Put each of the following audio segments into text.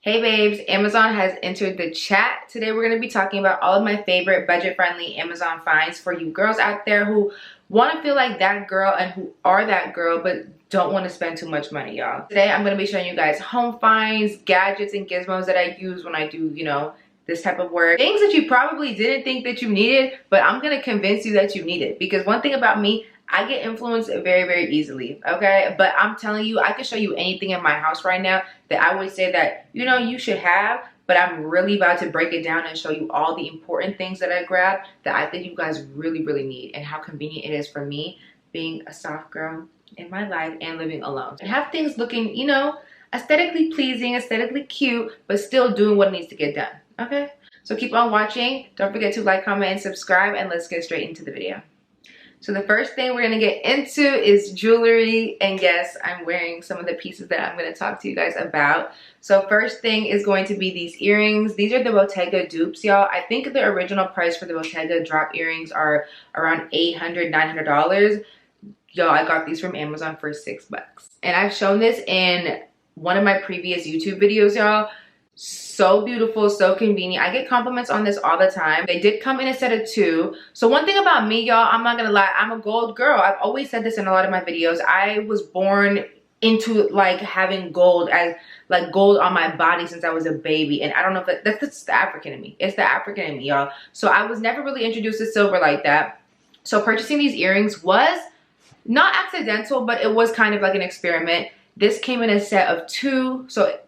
Hey babes, Amazon has entered the chat. Today we're going to be talking about all of my favorite budget-friendly Amazon finds for you girls out there who want to feel like that girl and who are that girl but don't want to spend too much money, y'all. Today I'm going to be showing you guys home finds, gadgets, and gizmos that I use when I do, this type of work. Things that you probably didn't think that you needed, but I'm going to convince you that you need it. Because one thing about me, I get influenced very, very easily, okay? But I'm telling you, I can show you anything in my house right now that I would say that, you should have, but I'm really about to break it down and show you all the important things that I grabbed that I think you guys really, really need and how convenient it is for me being a soft girl in my life and living alone. And have things looking, aesthetically pleasing, aesthetically cute, but still doing what needs to get done, okay? So keep on watching. Don't forget to like, comment, and subscribe, and let's get straight into the video. So the first thing we're gonna get into is jewelry, and yes, I'm wearing some of the pieces that I'm gonna talk to you guys about. So first thing is going to be these earrings. These are the Bottega dupes, y'all. I think the original price for the Bottega drop earrings are around $800, $900. Y'all, I got these from Amazon for $6. And I've shown this in one of my previous YouTube videos, y'all. So beautiful, so convenient. I get compliments on this all the time. They did come in a set of 2. So one thing about me, y'all, I'm not gonna lie, I'm a gold girl. I've always said this in a lot of my videos. I was born into like having gold as like gold on my body since I was a baby. And I don't know if that's the African in me. It's the African in me, y'all. So I was never really introduced to silver like that. So purchasing these earrings was not accidental, but it was kind of like an experiment. This came in a set of 2. So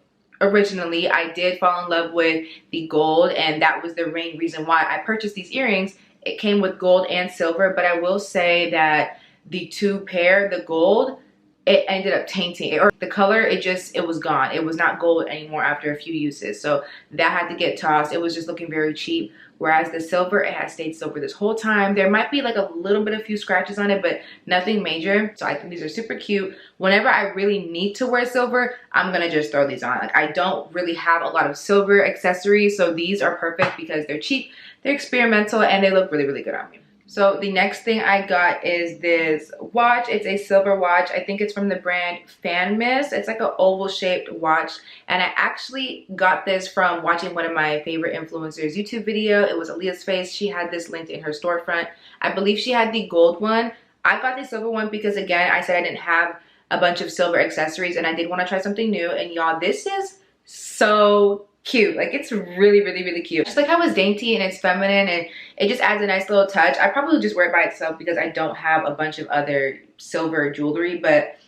originally I did fall in love with the gold, and that was the main reason why I purchased these earrings. It came with gold and silver, but I will say that the 2 pair, the gold, it ended up tainting it, or the color, it was gone. It was not gold anymore after a few uses, so that had to get tossed. It was just looking very cheap. Whereas the silver, it has stayed silver this whole time. There might be like a little bit of few scratches on it, but nothing major. So I think these are super cute. Whenever I really need to wear silver, I'm gonna just throw these on. Like, I don't really have a lot of silver accessories, so these are perfect because they're cheap, they're experimental, and they look really, really good on me. So the next thing I got is this watch. It's a silver watch. I think it's from the brand Fan Mist. It's like an oval shaped watch. And I actually got this from watching one of my favorite influencers' YouTube video. It was Aaliyah's Face. She had this linked in her storefront. I believe she had the gold one. I got the silver one because, again, I said I didn't have a bunch of silver accessories and I did want to try something new. And y'all, this is so cute. Like, it's really, really, really cute. Just like how it's dainty and it's feminine and it just adds a nice little touch. I probably just wear it by itself because I don't have a bunch of other silver jewelry, but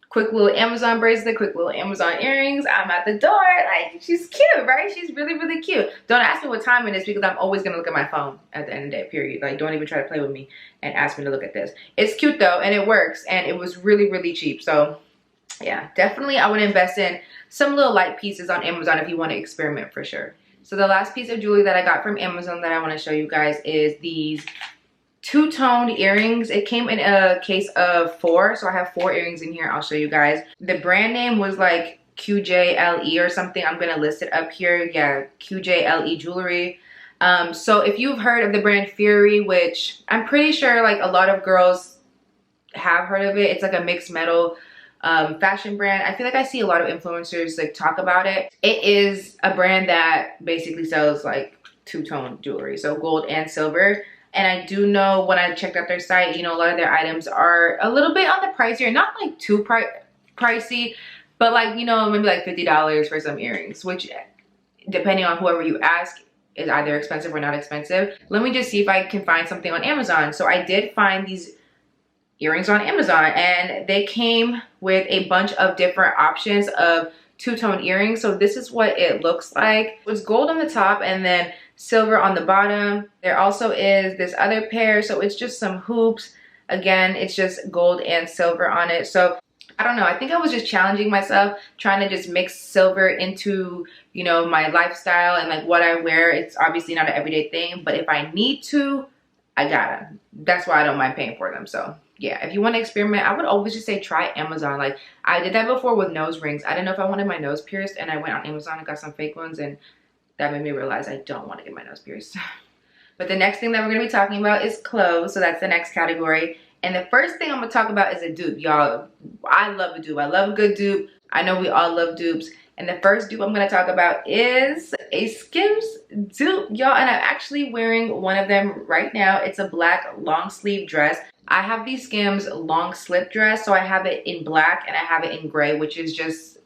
quick little Amazon bracelet, quick little Amazon earrings. I'm at the door. Like, she's cute, right? She's really, really cute. Don't ask me what time it is because I'm always gonna look at my phone at the end of the day, period. Like, don't even try to play with me and ask me to look at this. It's cute though, and it works, and it was really, really cheap. So yeah, definitely I would invest in some little light pieces on Amazon if you want to experiment, for sure. So the last piece of jewelry that I got from Amazon that I want to show you guys is these 2-toned earrings. It came in a case of 4, so I have 4 earrings in here. I'll show you guys. The brand name was like QJLE or something. I'm gonna list it up here. Yeah, QJLE jewelry. So if you've heard of the brand Fury, which I'm pretty sure like a lot of girls have heard of it, it's like a mixed metal fashion brand. I feel like I see a lot of influencers like talk about it. It is a brand that basically sells like 2-tone jewelry, so gold and silver. And I do know when I checked out their site, a lot of their items are a little bit on the pricier, not like too pricey, but like, maybe like $50 for some earrings, which depending on whoever you ask is either expensive or not expensive. Let me just see if I can find something on Amazon. So I did find these earrings on Amazon, and they came with a bunch of different options of 2-tone earrings. So this is what it looks like. It's gold on the top and then silver on the bottom. There also is this other pair, so it's just some hoops. Again, it's just gold and silver on it. So I don't know, I think I was just challenging myself, trying to just mix silver into, my lifestyle and like what I wear. It's obviously not an everyday thing, but if I need to, I gotta. That's why I don't mind paying for them. So yeah, if you want to experiment, I would always just say try Amazon. Like, I did that before with nose rings. I didn't know if I wanted my nose pierced, and I went on Amazon and got some fake ones, and that made me realize I don't want to get my nose pierced. But the next thing that we're going to be talking about is clothes. So that's the next category. And the first thing I'm going to talk about is a dupe. Y'all, I love a dupe. I love a good dupe. I know we all love dupes. And the first dupe I'm going to talk about is a Skims dupe, y'all. And I'm actually wearing one of them right now. It's a black long sleeve dress. I have the Skims long slip dress. So I have it in black and I have it in gray, which is just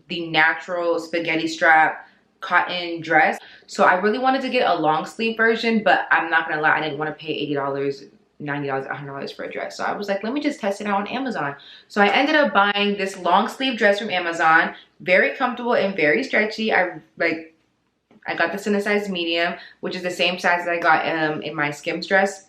the natural spaghetti strap cotton dress. So I really wanted to get a long sleeve version, but I'm not going to lie, I didn't want to pay $80. $90, $100 for a dress. So I was like, let me just test it out on Amazon. So I ended up buying this long sleeve dress from Amazon. Very comfortable and very stretchy. I got this in a size medium, which is the same size that I got in my Skims dress.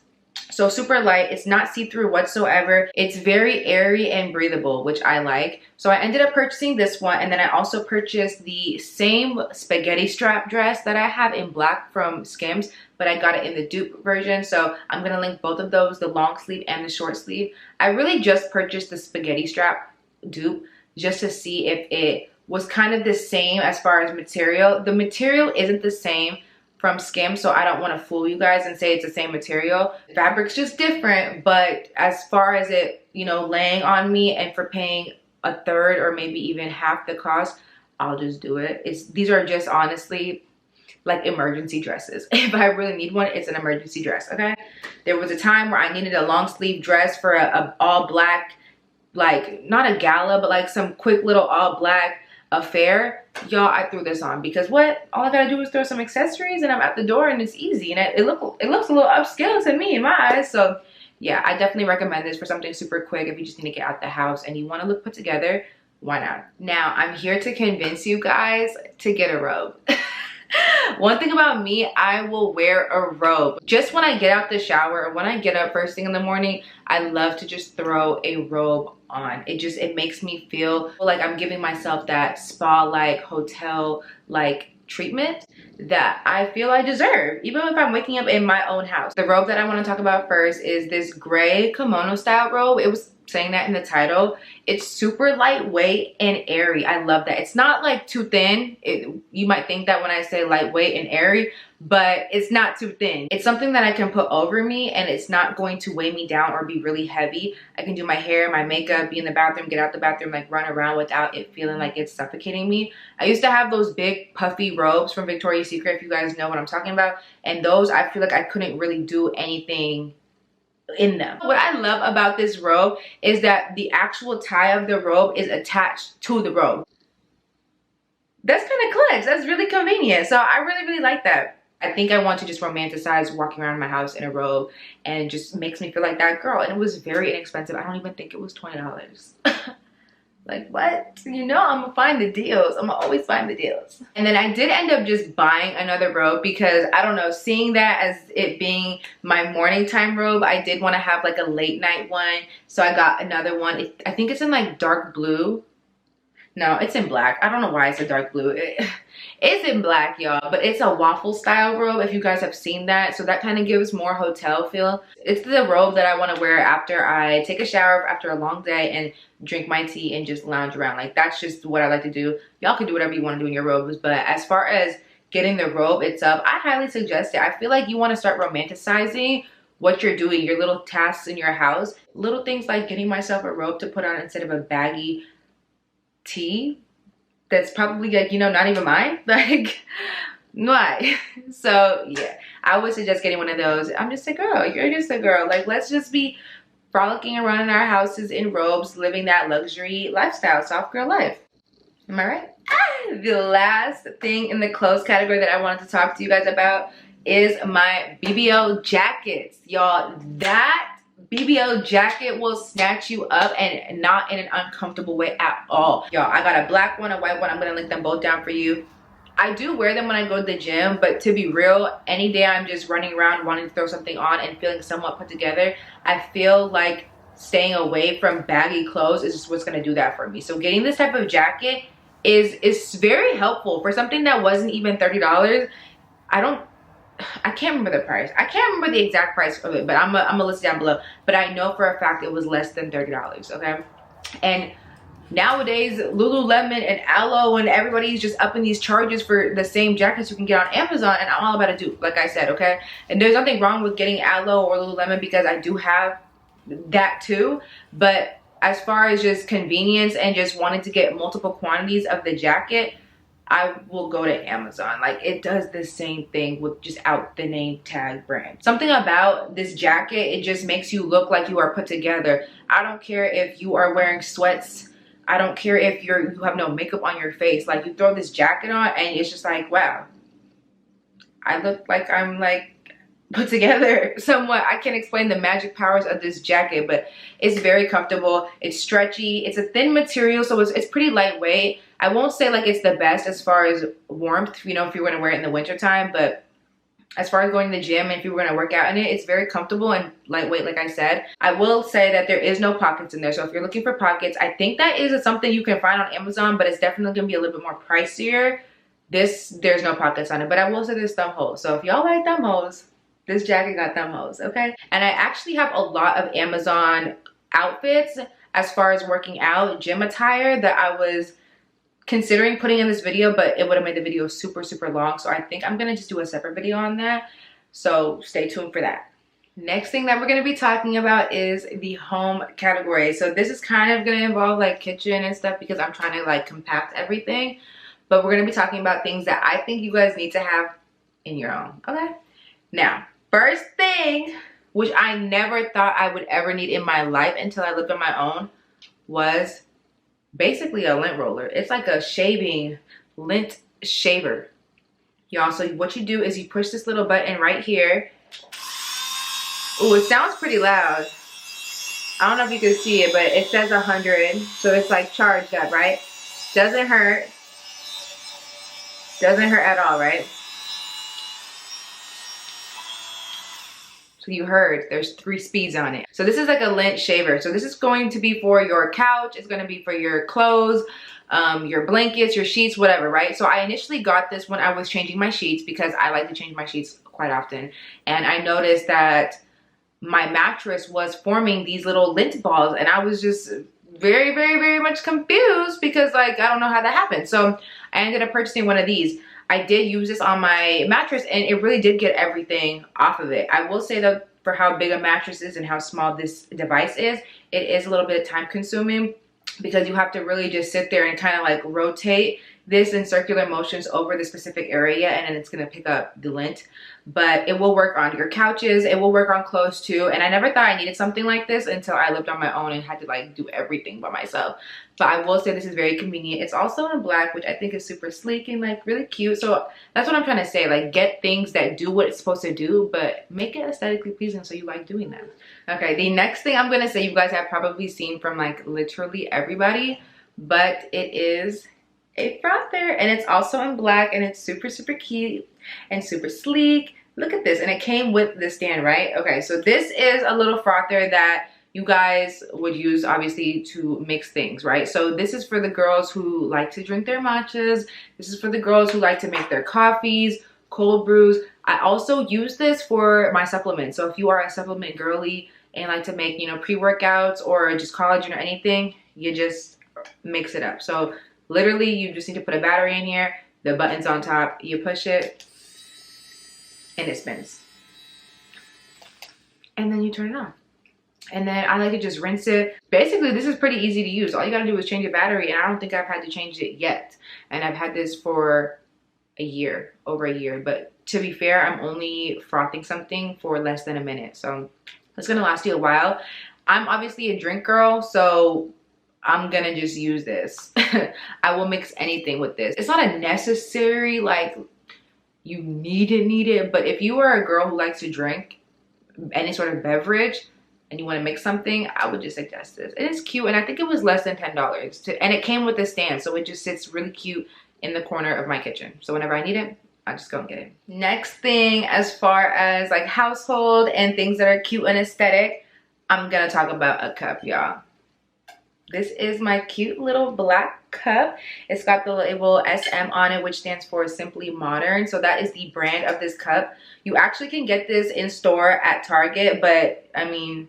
So super light. It's not see-through whatsoever. It's very airy and breathable, which I like. So I ended up purchasing this one, and then I also purchased the same spaghetti strap dress that I have in black from Skims, but I got it in the dupe version. So I'm gonna link both of those, the long sleeve and the short sleeve. I really just purchased the spaghetti strap dupe just to see if it was kind of the same as far as material. The material isn't the same from Skims, so I don't want to fool you guys and say it's the same material. The fabric's just different, but as far as it, you know, laying on me and for paying a third or maybe even half the cost, I'll just do it. These are just honestly like emergency dresses. If I really need one, it's an emergency dress, okay? There was a time where I needed a long sleeve dress for a all black, like not a gala, but like some quick little all black affair. Y'all, I threw this on because what? All I gotta do is throw some accessories and I'm at the door and it's easy, and it looks a little upscale to me in my eyes. So yeah, I definitely recommend this for something super quick. If you just need to get out the house and you want to look put together, why not? Now I'm here to convince you guys to get a robe. One thing about me, I will wear a robe. Just when I get out the shower or when I get up first thing in the morning, I love to just throw a robe on. It makes me feel like I'm giving myself that spa-like, hotel-like treatment that I feel I deserve, even if I'm waking up in my own house. The robe that I want to talk about first is this gray kimono style robe. It was saying that in the title. It's super lightweight and airy. I love that. It's not like too thin. You might think that when I say lightweight and airy, but it's not too thin. It's something that I can put over me and it's not going to weigh me down or be really heavy. I can do my hair, my makeup, be in the bathroom, get out the bathroom, like run around without it feeling like it's suffocating me. I used to have those big puffy robes from Victoria's Secret, if you guys know what I'm talking about. And those, I feel like I couldn't really do anything in them. What I love about this robe is that the actual tie of the robe is attached to the robe. That's kind of clutch. That's really convenient. So I really like that. I think I want to just romanticize walking around my house in a robe, and it just makes me feel like that girl. And it was very inexpensive. I don't even think it was $20. Like, what? You know, I'm gonna find the deals. I'm gonna always find the deals. And then I did end up just buying another robe because, I don't know, seeing that as it being my morning time robe, I did want to have like a late night one. So I got another one. I think it's in like dark blue. No, it's in black. I don't know why it's a dark blue. It's in black, y'all, but it's a waffle style robe, if you guys have seen that. So that kind of gives more hotel feel. It's the robe that I want to wear after I take a shower after a long day and drink my tea and just lounge around. Like, that's just what I like to do. Y'all can do whatever you want to do in your robes, but as far as getting the robe itself, I highly suggest it. I feel like you want to start romanticizing what you're doing, your little tasks in your house. Little things like getting myself a robe to put on instead of a baggy tee that's probably, like, you know, not even mine. Like, why? So yeah, I would suggest getting one of those. I'm just a girl. You're just a girl. Like, let's just be frolicking around in our houses in robes, living that luxury lifestyle, soft girl life. Am I right? The last thing in the clothes category that I wanted to talk to you guys about is my BBL jackets. Y'all, that BBL jacket will snatch you up, and not in an uncomfortable way at all. Y'all, I got a black one, a white one. I'm gonna link them both down for you. I do wear them when I go to the gym, but to be real, any day I'm just running around wanting to throw something on and feeling somewhat put together, I feel like staying away from baggy clothes is just what's gonna do that for me. So getting this type of jacket is very helpful for something that wasn't even $30. I can't remember the price. I can't remember the exact price of it, but I'm gonna list it down below. But I know for a fact it was less than $30, okay? And nowadays, Lululemon and Alo and everybody's just upping these charges for the same jackets you can get on Amazon, and I'm all about a dupe, like I said, okay? And there's nothing wrong with getting Alo or Lululemon because I do have that too. But as far as just convenience and just wanting to get multiple quantities of the jacket, I will go to Amazon. Like, it does the same thing with just out the name tag brand. Something about this jacket, it just makes you look like you are put together. I don't care if you are wearing sweats. I don't care if you have no makeup on your face. Like, you throw this jacket on and it's just like, wow, I look like I'm like put together somewhat. I can't explain the magic powers of this jacket, but it's very comfortable. It's stretchy. It's a thin material, so it's pretty lightweight. I won't say like it's the best as far as warmth, you know, if you're going to wear it in the winter time, but as far as going to the gym and if you're going to work out in it, it's very comfortable and lightweight, like I said. I will say that there is no pockets in there, so if you're looking for pockets, I think that is something you can find on Amazon, but it's definitely going to be a little bit more pricier. There's no pockets on it, but I will say there's thumb holes. So if y'all like thumb holes, this jacket got thumb holes, okay? And I actually have a lot of Amazon outfits as far as working out, gym attire that I was considering putting in this video, but it would have made the video super, super long. So I think I'm gonna just do a separate video on that. So stay tuned for that. Next thing that we're gonna be talking about is the home category. So this is kind of gonna involve like kitchen and stuff because I'm trying to like compact everything. But we're gonna be talking about things that I think you guys need to have in your own, okay? Now, first thing, which I never thought I would ever need in my life until I lived on my own, was basically a lint roller. It's like a shaving lint shaver, y'all. So what you do is you push this little button right here. Ooh, it sounds pretty loud. I don't know if you can see it, but it says 100, so it's like charged up, right? Doesn't hurt. Doesn't hurt at all, right? So you heard there's 3 speeds on it. So this is like a lint shaver. So this is going to be for your couch. It's going to be for your clothes, your blankets, your sheets, whatever, right? So I initially got this when I was changing my sheets because I like to change my sheets quite often. And I noticed that my mattress was forming these little lint balls, and I was just very, very, very much confused because like, I don't know how that happened. So I ended up purchasing one of these. I did use this on my mattress and it really did get everything off of it. I will say that for how big a mattress is and how small this device is, it is a little bit time consuming because you have to really just sit there and kind of like rotate this in circular motions over the specific area, and then it's going to pick up the lint. But it will work on your couches, it will work on clothes too. And I never thought I needed something like this until I lived on my own and had to like do everything by myself. But I will say this is very convenient. It's also in black, which I think is super sleek and like really cute. So that's what I'm trying to say, like get things that do what it's supposed to do, but make it aesthetically pleasing so you like doing them. Okay, the next thing I'm going to say you guys have probably seen from like literally everybody, but it is a frother, and it's also in black, and it's super, super cute and super sleek. Look at this, and it came with the stand, right? Okay, so this is a little frother that you guys would use obviously to mix things, right? So this is for the girls who like to drink their matchas. This is for the girls who like to make their coffees, cold brews. I also use this for my supplements. So if you are a supplement girly and like to make, you know, pre-workouts or just collagen or anything, you just mix it up. So literally you just need to put a battery in here, the button's on top, you push it and it spins. And then you turn it on. And then I like to just rinse it. Basically, this is pretty easy to use. All you gotta do is change your battery, and I don't think I've had to change it yet. And I've had this for a year, over a year. But to be fair, I'm only frothing something for less than a minute. So it's gonna last you a while. I'm obviously a drink girl, so I'm gonna just use this. I will mix anything with this. It's not a necessary, like, you need it, but if you are a girl who likes to drink any sort of beverage and you want to mix something, I would just suggest this. It is cute, and I think it was less than $10 and it came with a stand, so it just sits really cute in the corner of my kitchen. So whenever I need it, I just go and get it. Next thing, as far as like household and things that are cute and aesthetic, I'm gonna talk about a cup, y'all. This is my cute little black cup. It's got the label SM on it, which stands for Simply Modern. So that is the brand of this cup. You actually can get this in store at Target, but I mean,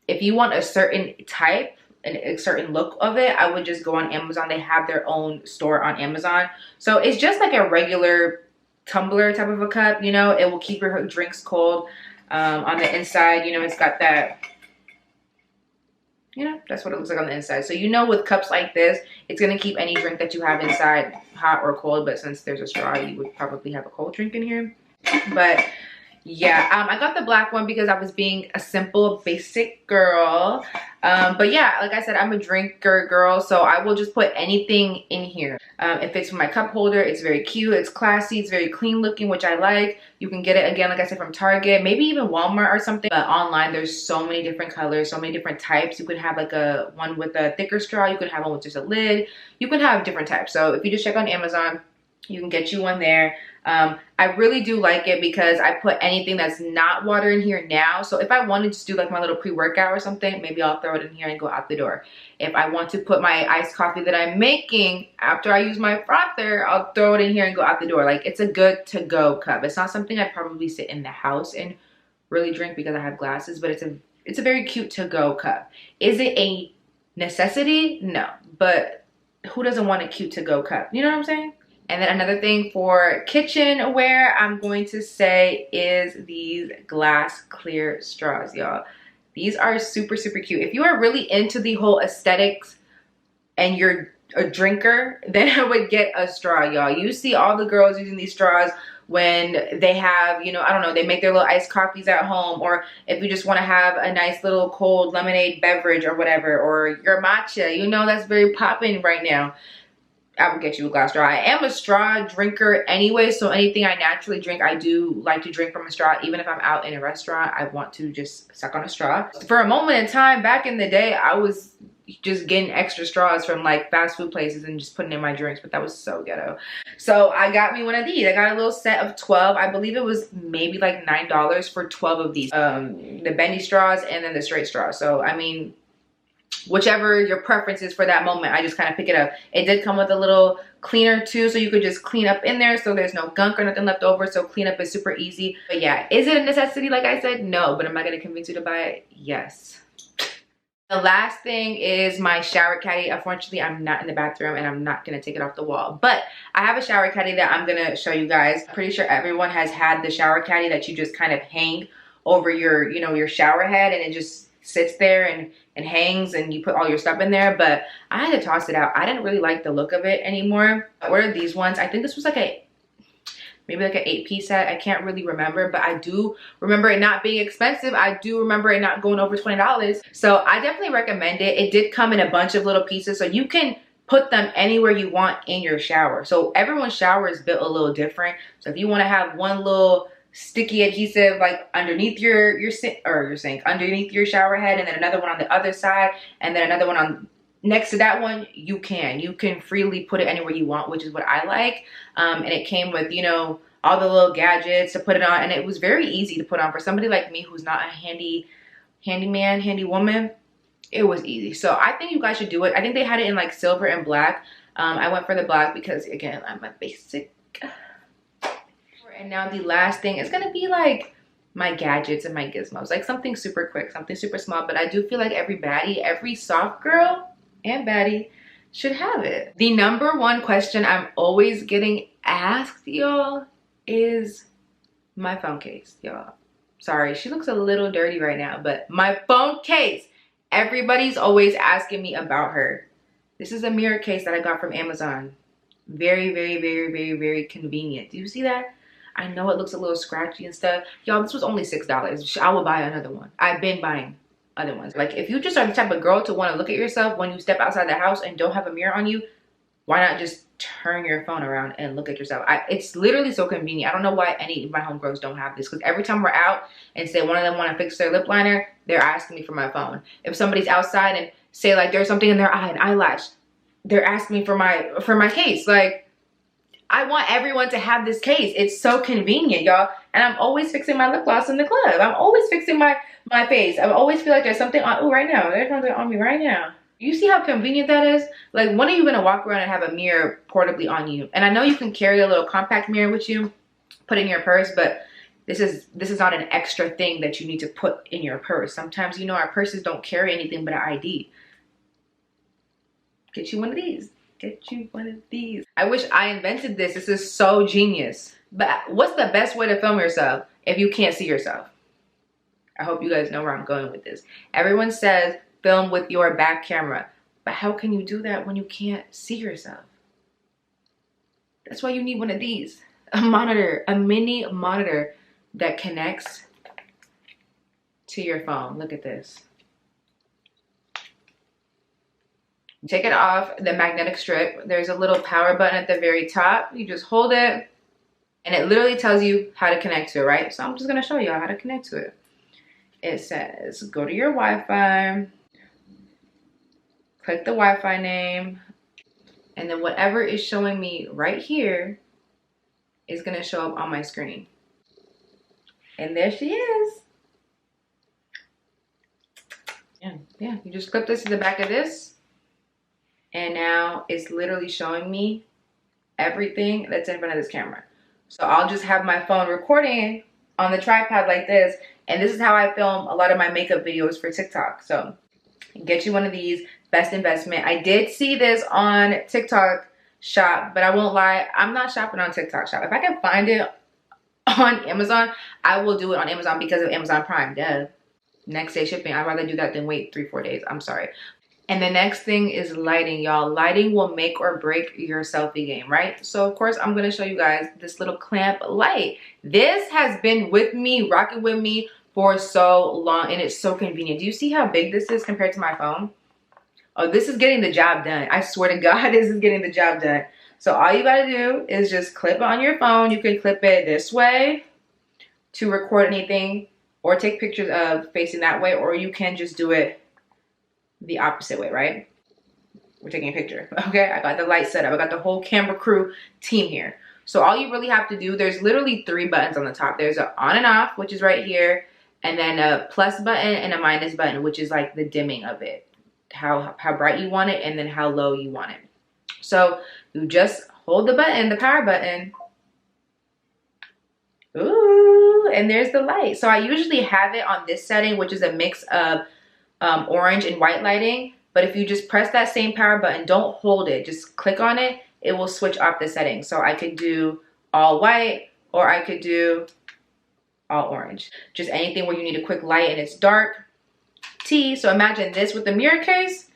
if you want a certain type and a certain look of it, I would just go on Amazon. They have their own store on Amazon. So it's just like a regular tumbler type of a cup, you know. It will keep your drinks cold. On the inside, you know, it's got that You know, that's what it looks like on the inside. So you know, with cups like this, it's gonna keep any drink that you have inside hot or cold, but since there's a straw, you would probably have a cold drink in here. But yeah, I got the black one because I was being a simple basic girl. But yeah, like I said, I'm a drinker girl, so I will just put anything in here. It fits with my cup holder. It's very cute, it's classy, it's very clean looking, which I like. You can get it, again, like I said, from Target, maybe even Walmart or something. But online, there's so many different colors, so many different types. You could have like a one with a thicker straw, you could have one with just a lid, you can have different types. So if you just check on Amazon, you can get you one there. I really do like it because I put anything that's not water in here now. So if I want to just do like my little pre-workout or something, maybe I'll throw it in here and go out the door. If I want to put my iced coffee that I'm making after I use my frother, I'll throw it in here and go out the door. Like, it's a good to-go cup. It's not something I'd probably sit in the house and really drink because I have glasses, but it's a very cute to-go cup. Is it a necessity? No, but who doesn't want a cute to-go cup? You know what I'm saying? And then another thing for kitchenware, I'm going to say, is these glass clear straws, y'all. These are super, super cute. If you are really into the whole aesthetics and you're a drinker, then I would get a straw, y'all. You see all the girls using these straws when they have, you know, I don't know, they make their little iced coffees at home, or if you just want to have a nice little cold lemonade beverage or whatever, or your matcha, you know, that's very popping right now. I would get you a glass straw. I am a straw drinker anyway, so anything I naturally drink, I do like to drink from a straw. Even if I'm out in a restaurant, I want to just suck on a straw. For a moment in time, back in the day, I was just getting extra straws from like fast food places and just putting in my drinks, but that was so ghetto. So I got me one of these. I got a little set of 12. I believe it was maybe like $9 for 12 of these. The bendy straws and then the straight straw. So I mean, whichever your preference is for that moment, I just kind of pick it up. It did come with a little cleaner too, so you could just clean up in there, so there's no gunk or nothing left over, so cleanup is super easy. But yeah, is it a necessity? Like I said, no. But am I gonna convince you to buy it? Yes. The last thing is my shower caddy. Unfortunately, I'm not in the bathroom and I'm not gonna take it off the wall, but I have a shower caddy that I'm gonna show you guys. I'm pretty sure everyone has had the shower caddy that you just kind of hang over your, you know, your shower head, and it just sits there and hangs and you put all your stuff in there. But I had to toss it out. I didn't really like the look of it anymore. I ordered these ones. I think this was like maybe like an 8-piece set. I can't really remember, but I do remember it not being expensive. I do remember it not going over $20. So I definitely recommend it. It did come in a bunch of little pieces, so you can put them anywhere you want in your shower. So everyone's shower is built a little different. So if you want to have one little sticky adhesive like underneath your sink, underneath your shower head, and then another one on the other side, and then another one on next to that one, you can freely put it anywhere you want, which is what I like. And it came with, you know, all the little gadgets to put it on, and it was very easy to put on for somebody like me who's not a handy woman. It was easy. So I think you guys should do it. I think they had it in like silver and black. I went for the black because, again, I'm a basic. And now the last thing is gonna be like my gadgets and my gizmos, like something super quick, something super small, but I do feel like every baddie, every soft girl and baddie should have it. The number one question I'm always getting asked, y'all, is my phone case, y'all. Sorry, she looks a little dirty right now, but my phone case, everybody's always asking me about her. This is a mirror case that I got from Amazon. Very, very, very, very, very convenient. Do you see that? I know it looks a little scratchy and stuff. Y'all, this was only $6. I will buy another one. I've been buying other ones. Like, if you just are the type of girl to want to look at yourself when you step outside the house and don't have a mirror on you, why not just turn your phone around and look at yourself? It's literally so convenient. I don't know why any of my homegirls don't have this, because every time we're out and say one of them want to fix their lip liner, they're asking me for my phone. If somebody's outside and say like there's something in their eye, an eyelash, they're asking me for my case. Like, I want everyone to have this case. It's so convenient, y'all. And I'm always fixing my lip gloss in the club. I'm always fixing my face. I always feel like there's something on, oh, right now. There's something on me right now. You see how convenient that is? Like, when are you gonna walk around and have a mirror portably on you? And I know you can carry a little compact mirror with you, put in your purse, but this is not an extra thing that you need to put in your purse. Sometimes, you know, our purses don't carry anything but an ID. Get you one of these. Get you one of these. I wish I invented this. This is so genius. But what's the best way to film yourself if you can't see yourself? I hope you guys know where I'm going with this. Everyone says film with your back camera. But how can you do that when you can't see yourself? That's why you need one of these. A monitor, a mini monitor that connects to your phone. Look at this. Take it off the magnetic strip. There's a little power button at the very top. You just hold it and it literally tells you how to connect to it, right? So I'm just gonna show you how to connect to it. It says, go to your Wi-Fi, click the Wi-Fi name, and then whatever is showing me right here is gonna show up on my screen. And there she is. Yeah, you just clip this to the back of this, and now it's literally showing me everything that's in front of this camera. So I'll just have my phone recording on the tripod like this, and this is how I film a lot of my makeup videos for TikTok. So get you one of these, best investment. I did see this on TikTok Shop, but I won't lie, I'm not shopping on TikTok Shop. If I can find it on Amazon, I will do it on Amazon because of Amazon Prime. Duh. Next day shipping. I'd rather do that than wait 3-4 days. I'm sorry. And the next thing is lighting, y'all. Lighting will make or break your selfie game, right? So of course I'm gonna show you guys this little clamp light. This has been with me, rocking with me for so long, and it's so convenient. Do you see how big this is compared to my phone? Oh, this is getting the job done. I swear to God, this is getting the job done. So all you gotta do is just clip it on your phone. You can clip it this way to record anything or take pictures of facing that way, or you can just do it the opposite way, right? We're taking a picture, okay? I got the light set up. I got the whole camera crew team here. So all you really have to do, there's literally 3 buttons on the top. There's an on and off, which is right here, and then a plus button and a minus button, which is like the dimming of it. How bright you want it and then how low you want it. So you just hold the button, the power button. Ooh, and there's the light. So I usually have it on this setting, which is a mix of orange and white lighting. But if you just press that same power button, don't hold it, just click on it, it will switch off the settings. So I could do all white, or I could do all orange. Just anything where you need a quick light and it's dark. So imagine this with the mirror case.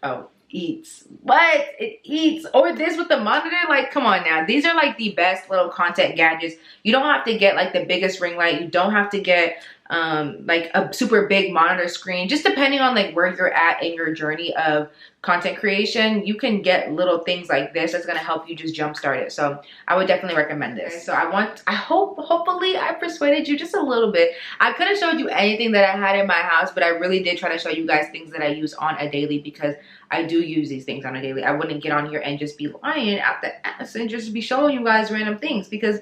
Oh, eats. What? It eats. Or this with the monitor. Like, come on now. These are like the best little content gadgets. You don't have to get like the biggest ring light. You don't have to get like a super big monitor screen. Just depending on like where you're at in your journey of content creation, you can get little things like this that's gonna help you just jumpstart it. So I would definitely recommend this. Okay, so hopefully I persuaded you just a little bit. I could have showed you anything that I had in my house, but I really did try to show you guys things that I use on a daily, because I do use these things on a daily. I wouldn't get on here and just be lying out the ass and just be showing you guys random things, because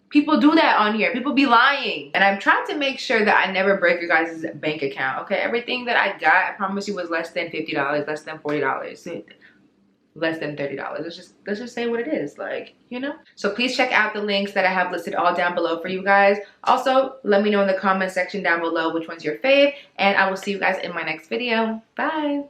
people do that on here. People be lying. And I'm trying to make sure that I never break your guys' bank account, okay? Everything that I got, I promise you, was less than $50, less than $40, less than $30. Let's just say what it is, like, you know? So please check out the links that I have listed all down below for you guys. Also, let me know in the comment section down below which one's your fave, and I will see you guys in my next video. Bye.